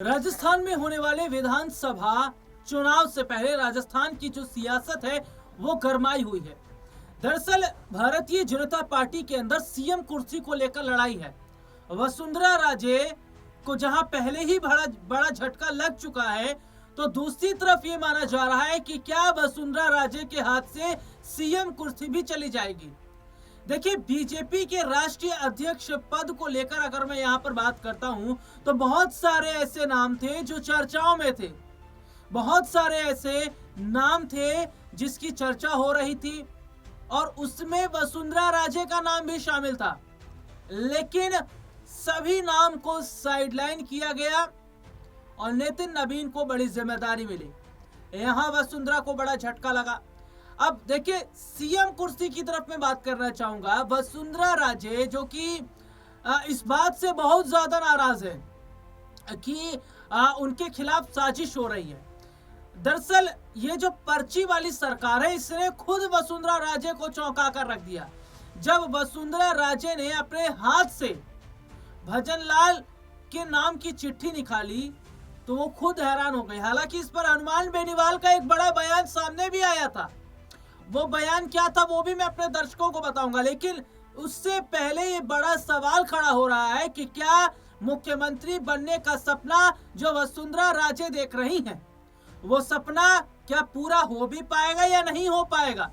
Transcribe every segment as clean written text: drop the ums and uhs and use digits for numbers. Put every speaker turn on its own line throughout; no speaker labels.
राजस्थान में होने वाले विधानसभा चुनाव से पहले राजस्थान की जो सियासत है वो गरमाई हुई है। दरअसल भारतीय जनता पार्टी के अंदर सीएम कुर्सी को लेकर लड़ाई है। वसुंधरा राजे को जहां पहले ही बड़ा बड़ा झटका लग चुका है, तो दूसरी तरफ ये माना जा रहा है कि क्या वसुंधरा राजे के हाथ से सीएम कुर्सी भी चली जाएगी। देखिए, बीजेपी के राष्ट्रीय अध्यक्ष पद को लेकर अगर मैं यहाँ पर बात करता हूं, तो बहुत सारे ऐसे नाम थे जो चर्चाओं में थे। बहुत सारे ऐसे नाम थे जिसकी चर्चा हो रही थी और उसमें वसुंधरा राजे का नाम भी शामिल था, लेकिन सभी नाम को साइडलाइन किया गया और नितिन नवीन को बड़ी जिम्मेदारी मिली। यहाँ वसुंधरा को बड़ा झटका लगा। अब देखिए, सीएम कुर्सी की तरफ मैं बात करना चाहूंगा। वसुंधरा राजे जो कि इस बात से बहुत ज्यादा नाराज है कि उनके खिलाफ साजिश हो रही है। दरअसल ये जो पर्ची वाली सरकार है, इसने खुद वसुंधरा राजे को चौंका कर रख दिया। जब वसुंधरा राजे ने अपने हाथ से भजनलाल के नाम की चिट्ठी निकाली तो वो खुद हैरान हो गई। हालांकि इस पर हनुमान बेनीवाल का एक बड़ा बयान सामने भी आया था। वो बयान क्या था वो भी मैं अपने दर्शकों को बताऊंगा, लेकिन उससे पहले ये बड़ा सवाल खड़ा हो रहा है कि क्या मुख्यमंत्री बनने का सपना जो वसुंधरा राजे देख रही हैं, वो सपना क्या पूरा हो भी पाएगा या नहीं हो पाएगा।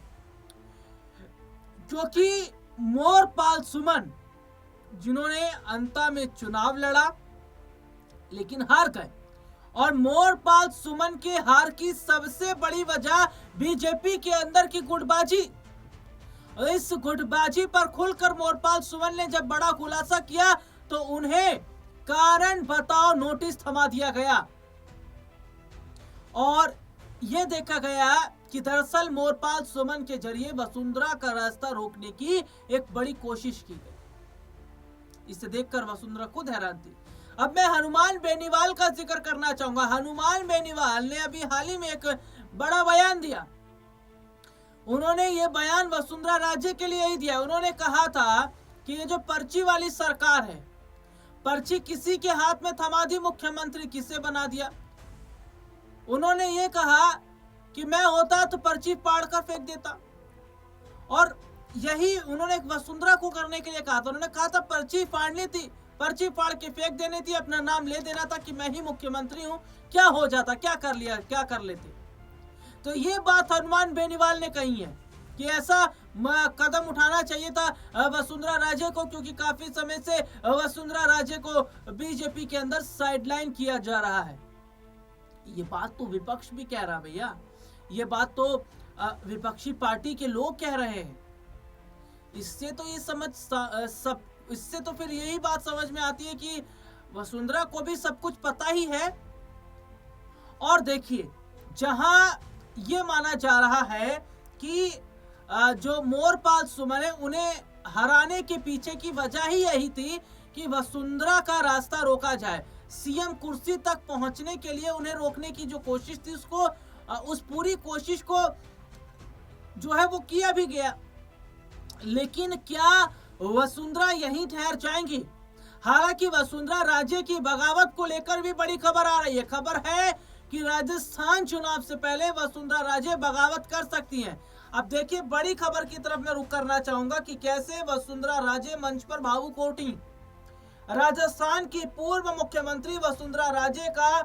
क्योंकि मोरपाल सुमन जिन्होंने अंता में चुनाव लड़ा लेकिन हार गए, और मोरपाल सुमन के हार की सबसे बड़ी वजह बीजेपी के अंदर की गुटबाजी। इस गुटबाजी पर खुलकर मोरपाल सुमन ने जब बड़ा खुलासा किया तो उन्हें कारण बताओ नोटिस थमा दिया गया और यह देखा गया कि दरअसल मोरपाल सुमन के जरिए वसुंधरा का रास्ता रोकने की एक बड़ी कोशिश की गई। इसे देखकर वसुंधरा खुद हैरान थी। अब मैं हनुमान बेनीवाल का जिक्र करना चाहूंगा। हनुमान बेनीवाल ने अभी हाल ही में एक बड़ा बयान दिया। उन्होंने ये बयान वसुंधरा राजे के लिए ही दिया। उन्होंने कहा था कि ये जो पर्ची वाली सरकार है, पर्ची किसी के हाथ में थमा दी, मुख्यमंत्री किसे बना दिया। उन्होंने ये कहा कि मैं होता तो पर्ची फाड़ कर फेंक देता, और यही उन्होंने वसुंधरा को करने के लिए कहा था। उन्होंने कहा था पर्ची फाड़नी थी, पर्ची फाड़ के फेंक देनी थी, अपना नाम ले देना था कि मैं ही मुख्यमंत्री हूं। क्या हो जाता, क्या कर लिया, क्या कर लेते। तो ये बात हनुमान बेनीवाल ने कही है कि ऐसा कदम उठाना चाहिए था वसुंधरा राजे को, क्योंकि काफी समय से वसुंधरा राजे को बीजेपी के अंदर साइडलाइन किया जा रहा है। ये बात तो विपक्ष भी कह रहा है भैया, ये बात तो विपक्षी पार्टी के लोग कह रहे हैं। इससे तो ये इससे तो फिर यही बात समझ में आती है कि वसुंधरा को भी सब कुछ पता ही है। और देखिए, जहां ये माना जा रहा है कि जो मोरपाल सुमन है, उन्हें हराने के पीछे की वजह ही यही थी कि वसुंधरा का रास्ता रोका जाए। सीएम कुर्सी तक पहुंचने के लिए उन्हें रोकने की जो कोशिश थी, उसको उस पूरी कोशिश को जो है वो किया भी गया। लेकिन क्या वसुंधरा यहीं ठहर जाएंगी? हालांकि वसुंधरा राजे की बगावत को लेकर भी बड़ी खबर आ रही है। खबर है कि राजस्थान चुनाव से पहले वसुंधरा राजे बगावत कर सकती हैं। अब देखिए, बड़ी खबर की तरफ मैं रुख करना चाहूंगा कि कैसे वसुंधरा राजे मंच पर भावुक हो उठी। राजस्थान की पूर्व मुख्यमंत्री वसुंधरा राजे का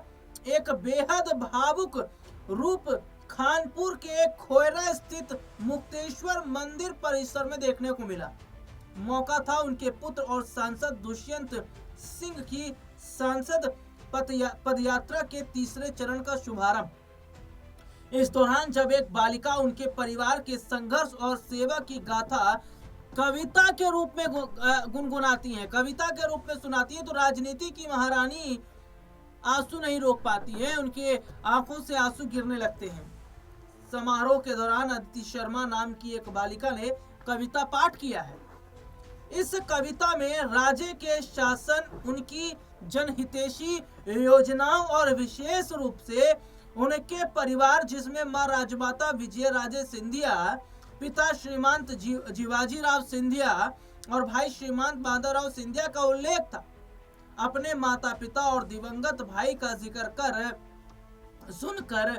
एक बेहद भावुक रूप खानपुर के खोयरा स्थित मुक्तेश्वर मंदिर परिसर में देखने को मिला। मौका था उनके पुत्र और सांसद दुष्यंत सिंह की सांसद पदयात्रा के तीसरे चरण का शुभारंभ। इस दौरान जब एक बालिका उनके परिवार के संघर्ष और सेवा की गाथा कविता के रूप में गुनगुनाती है, कविता के रूप में सुनाती है, तो राजनीति की महारानी आंसू नहीं रोक पाती है, उनके आंखों से आंसू गिरने लगते हैं। समारोह के दौरान अदिति शर्मा नाम की एक बालिका ने कविता पाठ किया है। इस कविता में राजे के शासन, उनकी जनहितैषी योजनाओं और विशेष रूप से उनके परिवार, जिसमें मां राजमाता विजय राजे सिंधिया, पिता श्रीमांत जीवाजी राव सिंधिया और भाई श्रीमांत माधवराव सिंधिया का उल्लेख था। अपने माता पिता और दिवंगत भाई का जिक्र कर सुनकर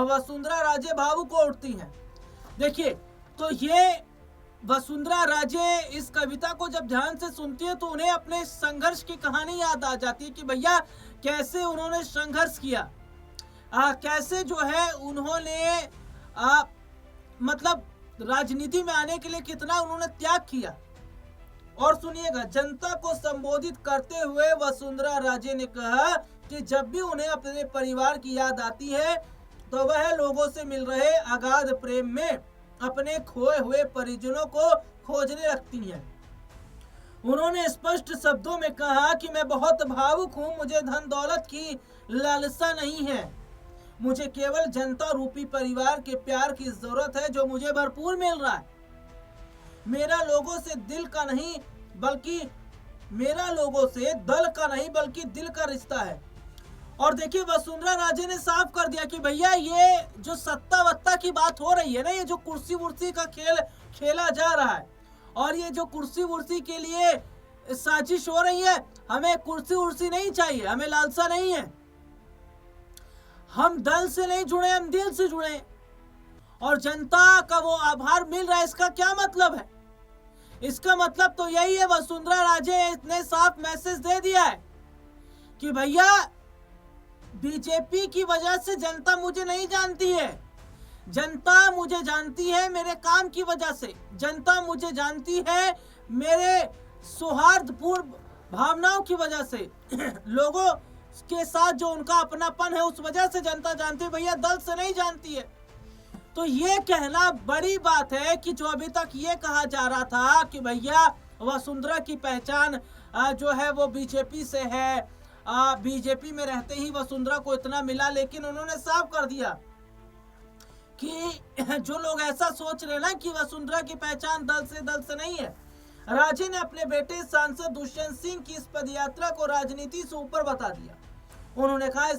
वसुंधरा राजे भावुक हो उठती हैं। देखिए, तो ये वसुंधरा राजे इस कविता को जब ध्यान से सुनती है तो उन्हें अपने संघर्ष की कहानी याद आ जाती है कि भैया कैसे उन्होंने संघर्ष किया, कैसे जो है उन्होंने मतलब राजनीति में आने के लिए कितना उन्होंने त्याग किया। और सुनिएगा, जनता को संबोधित करते हुए वसुंधरा राजे ने कहा कि जब भी उन्हें अपने परिवार की याद आती है तो वह लोगों से मिल रहे अगाध प्रेम में अपने खोए हुए परिजनों को खोजने लगती हैं। उन्होंने स्पष्ट शब्दों में कहा कि मैं बहुत भावुक हूं, मुझे धन दौलत की लालसा नहीं है, मुझे केवल जनता रूपी परिवार के प्यार की जरूरत है जो मुझे भरपूर मिल रहा है। मेरा लोगों से दल का नहीं बल्कि दिल का रिश्ता है। और देखिए, वसुंधरा राजे ने साफ कर दिया कि भैया ये जो सत्ता वत्ता की बात हो रही है ना, ये जो कुर्सी वुर्सी का खेल खेला जा रहा है और ये जो कुर्सी वुर्सी के लिए साजिश हो रही है, हमें कुर्सी वुर्सी नहीं चाहिए, हमें लालसा नहीं है। हम दल से नहीं जुड़े, हम दिल से जुड़े। और जनता का वो आभार मिल रहा है, इसका क्या मतलब है? इसका मतलब तो यही है, वसुंधरा राजे ने साफ मैसेज दे दिया है कि भैया बीजेपी की वजह से जनता मुझे नहीं जानती है, जनता मुझे जानती है मेरे काम की वजह से, जनता मुझे जानती है मेरे सौहार्दपूर्ण भावनाओं की वजह से, लोगों के साथ जो उनका अपनापन है उस वजह से जनता जानती है, भैया दल से नहीं जानती है। तो ये कहना बड़ी बात है कि जो अभी तक ये कहा जा रहा था कि भैया वसुंधरा की पहचान जो है वो बीजेपी से है, बीजेपी में रहते ही वसुंधरा को इतना मिला, लेकिन उन्होंने साफ कर दिया कि जो लोग ऐसा सोच रहे ना कि वसुंधरा की पहचान दल से नहीं है। राजे ने अपने बेटे सांसद दुष्यंत सिंह की इस पदयात्रा को राजनीति से ऊपर बता दिया। उन्होंने कहा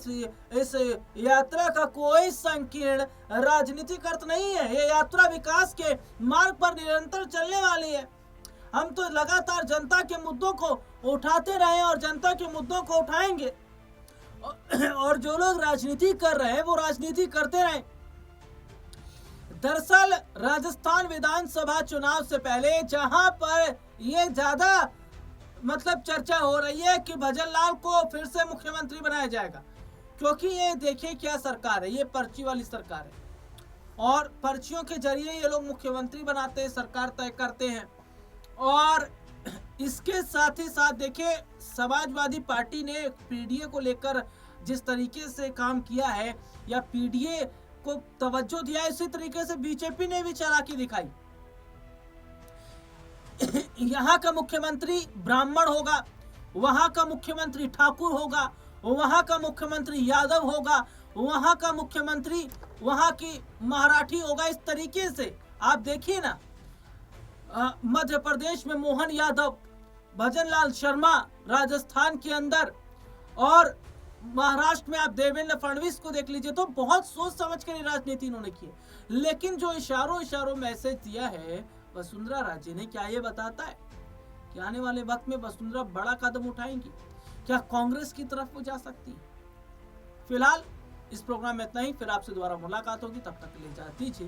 इस यात्रा का कोई संकीर्ण राजनीतिक अर्थ नहीं है, ये यात्रा विकास के मार्ग पर निरंतर चलने वाली है। हम तो लगातार जनता के मुद्दों को उठाते रहे और जनता के मुद्दों को उठाएंगे, और जो लोग राजनीति कर रहे हैं वो राजनीति करते रहे। दरअसल राजस्थान विधानसभा चुनाव से पहले जहां पर ये ज्यादा चर्चा हो रही है कि भजन लाल को फिर से मुख्यमंत्री बनाया जाएगा, क्योंकि ये देखिए क्या सरकार है, ये पर्ची वाली सरकार है और पर्चियों के जरिए ये लोग मुख्यमंत्री बनाते हैं, सरकार तय करते हैं। और इसके साथ ही साथ देखिए, समाजवादी पार्टी ने पीडीए को लेकर जिस तरीके से काम किया है या पीडीए को तवज्जो दिया है, इसी तरीके से बीजेपी ने भी चालाकी दिखाई। यहाँ का मुख्यमंत्री ब्राह्मण होगा, वहां का मुख्यमंत्री ठाकुर होगा, वहां का मुख्यमंत्री यादव होगा, वहां का मुख्यमंत्री वहां की मराठी होगा। इस तरीके से आप देखिए ना, मध्य प्रदेश में मोहन यादव, भजन लाल शर्मा राजस्थान के अंदर, और महाराष्ट्र में आप देवेंद्र फडणवीस को देख लीजिए। तो बहुत सोच समझ कर राजनीति इन्होंने की, लेकिन जो इशारों मैसेज दिया है वसुंधरा राजे ने, क्या ये बताता है कि आने वाले वक्त में वसुंधरा बड़ा कदम उठाएंगी? क्या कांग्रेस की तरफ वो जा सकती है? फिलहाल इस प्रोग्राम में इतना ही, फिर आपसे दोबारा मुलाकात होगी, तब तक के लिए इजाजत दीजिए।